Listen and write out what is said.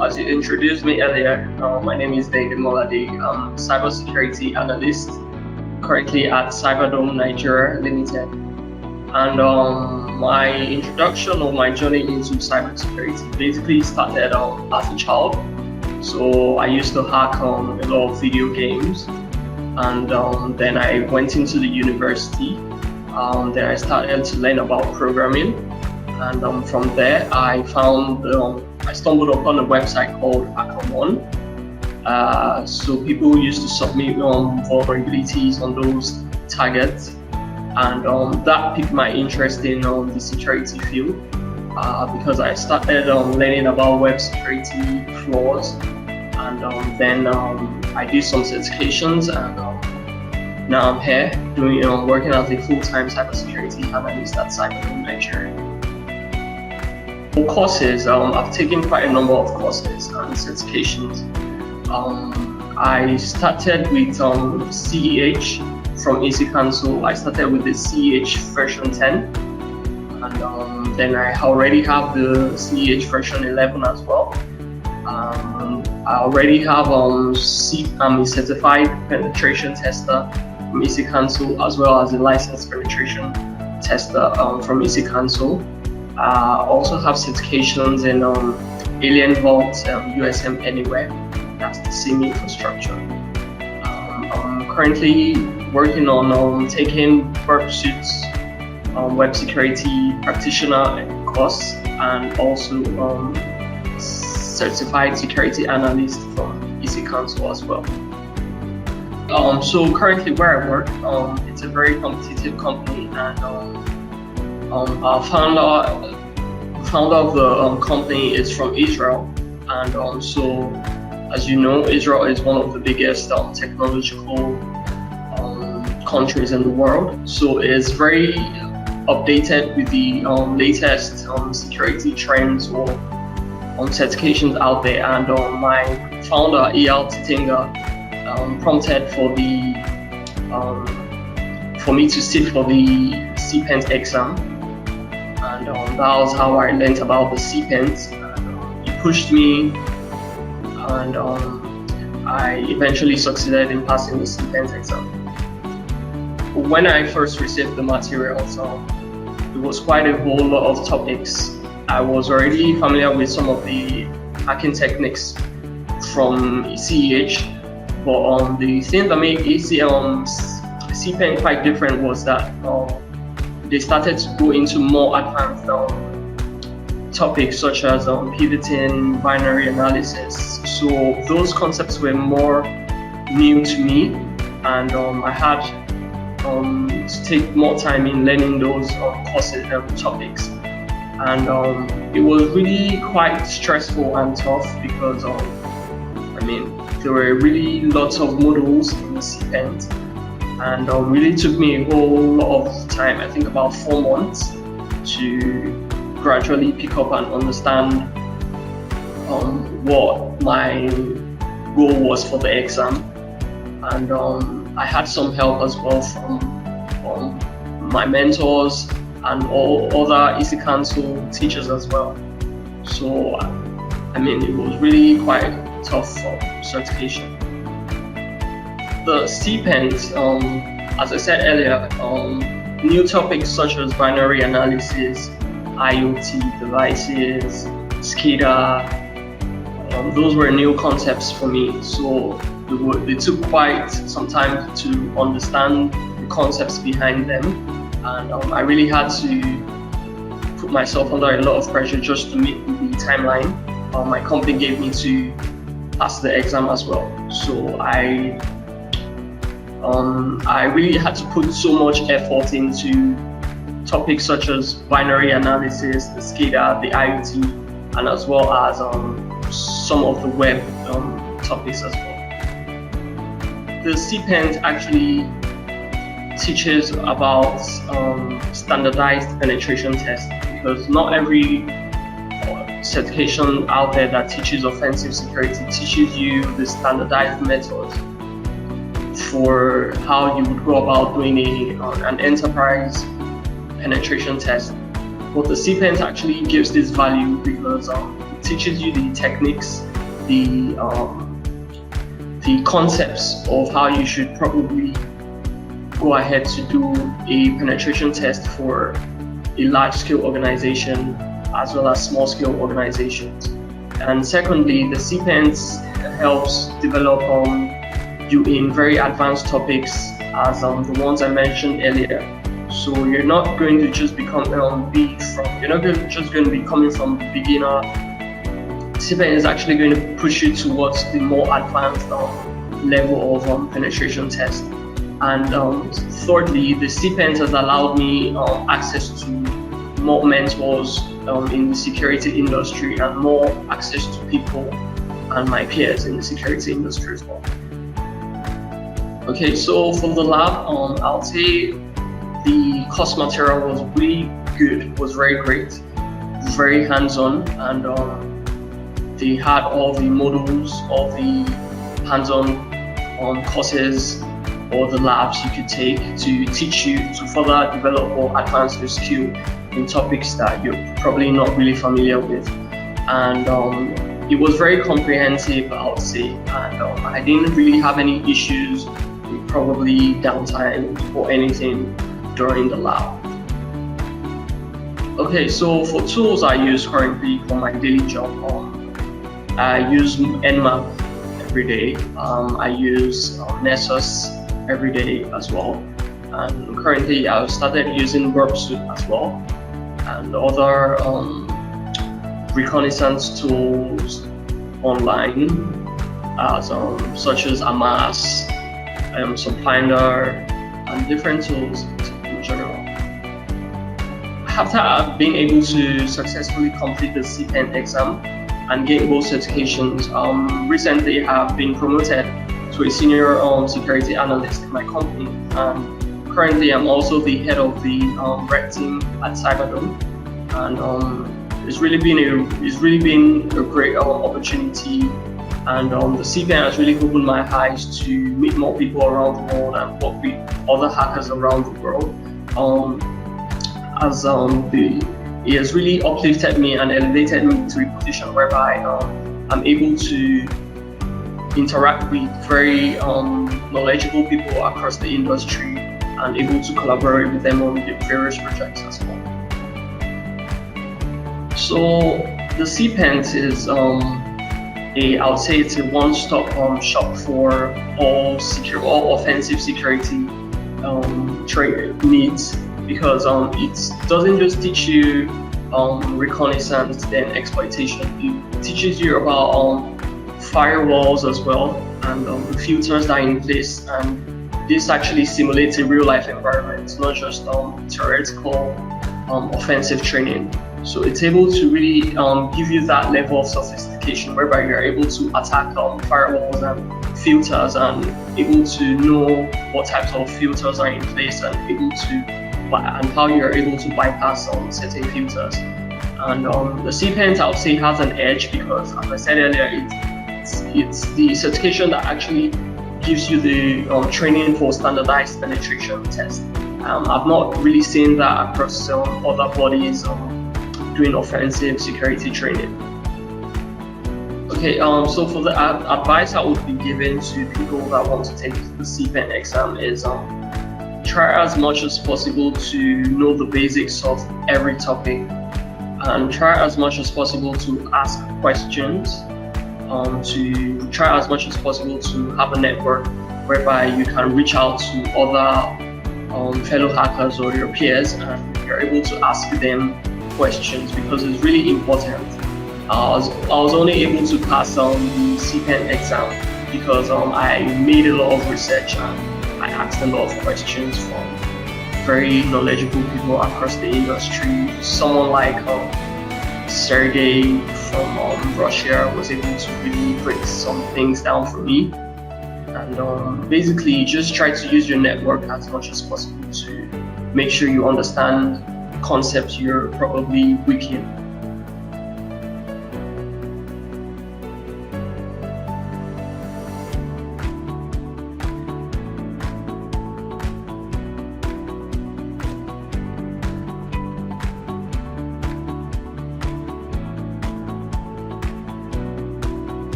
As you introduced me earlier, my name is Dehinde Molade. I'm a Cybersecurity Analyst currently at CyberDome Nigeria Limited. And my introduction or my journey into cybersecurity basically started as a child. So I used to hack a lot of video games, and then I went into the university. Then I started to learn about programming, and from there I stumbled upon a website called HackerOne. So people used to submit vulnerabilities on those targets, and that piqued my interest in the security field because I started learning about web security flaws, and then I did some certifications, and now I'm here working as a full-time cybersecurity analyst at CyberDome Nigeria. For courses, I've taken quite a number of courses and certifications. I started with CEH from AC Council. I started with the CEH version 10, and then I already have the CEH version 11 as well. I already have I'm a certified penetration tester from AC Council, as well as a licensed penetration tester from AC Council. I also have certifications in Alien Vault, USM Anywhere. That's the same infrastructure. I'm currently working on taking Burp Suite web security practitioner course, and also certified security analyst from AC Council as well. So currently where I work, it's a very competitive company, and our founder of the company is from Israel, and so as you know, Israel is one of the biggest technological countries in the world, so it's very updated with the latest security trends or certifications out there. And my founder, Eyal Titinga, prompted for me to sit for the CPENT exam, and that was how I learned about the CPENT. He pushed me, and I eventually succeeded in passing the CPENT exam. When I first received the materials, it was quite a whole lot of topics. I was already familiar with some of the hacking techniques from CEH, but the thing that made CPENT quite different was that they started to go into more advanced topics such as pivoting, binary analysis. So those concepts were more new to me, and I had to take more time in learning those courses and topics. And it was really quite stressful and tough because there were really lots of modules in the CPENT, and really took me a whole lot of time, I think about 4 months, to gradually pick up and understand what my goal was for the exam. And I had some help as well from my mentors and all other AC Council teachers as well. So it was really quite tough certification. The CPENT, as I said earlier, new topics such as binary analysis, IoT devices, SCADA, those were new concepts for me. So they took quite some time to understand the concepts behind them, and I really had to put myself under a lot of pressure just to meet the timeline my company gave me to pass the exam as well. So I really had to put so much effort into topics such as binary analysis, the SCADA, the IoT, and as well as some of the web topics as well. The CPENT actually teaches about standardized penetration tests, because not every certification out there that teaches offensive security teaches you the standardized method for how you would go about doing an enterprise penetration test. But the CPENT actually gives this value because it teaches you the techniques, the concepts of how you should probably go ahead to do a penetration test for a large-scale organization as well as small-scale organizations. And secondly, the CPENT helps develop you in very advanced topics as the ones I mentioned earlier. So you're not going to just become you're not just going to be coming from beginner. CPENT is actually going to push you towards the more advanced level of penetration test. And thirdly, the CPENT has allowed me access to more mentors in the security industry and more access to people and my peers in the security industry as well. Okay, so for the lab, I'll say the course material was really good, was very great, very hands-on, and they had all the modules, all the hands-on courses, or the labs you could take to teach you to further develop or advance your skill in topics that you're probably not really familiar with. And it was very comprehensive, I would say, and I didn't really have any issues with probably downtime or anything during the lab. Okay, so for tools I use currently for my daily job, I use Nmap every day. I use Nessus every day as well. And currently I've started using Burp Suite as well, and other reconnaissance tools online as such as AMASS, Finder, and different tools in general. After I've been able to successfully complete the CPENT exam and get both certifications, recently I have been promoted to a senior security analyst in my company, and currently I'm also the head of the red team at CyberDome, and it's really been a great opportunity, and the CPENT has really opened my eyes to meet more people around the world and work with other hackers around the world. It has really uplifted me and elevated me to a position whereby I'm able to interact with very knowledgeable people across the industry and able to collaborate with them on various projects as well. So the CPENT is I would say it's a one-stop shop for all offensive security needs, because it doesn't just teach you reconnaissance then exploitation. It teaches you about firewalls as well, and the filters that are in place, and this actually simulates a real-life environment, not just theoretical offensive training. So it's able to really give you that level of sophistication whereby you're able to attack firewalls and filters, and able to know what types of filters are in place, and how you're able to bypass certain filters. And the CPENT, I would say, has an edge because, as I said earlier, it's the certification that actually gives you the training for standardized penetration test. I've not really seen that across other bodies doing offensive security training. Okay, so for the advice I would be giving to people that want to take the CPENT exam is try as much as possible to know the basics of every topic, and try as much as possible to ask questions, to try as much as possible to have a network whereby you can reach out to other fellow hackers or your peers, and you're able to ask them questions, because it's really important. I was only able to pass the CPENT exam because I made a lot of research and I asked a lot of questions from very knowledgeable people across the industry. Someone like Sergey from Russia was able to really break some things down for me, and basically just try to use your network as much as possible to make sure you understand concepts you're probably weak in.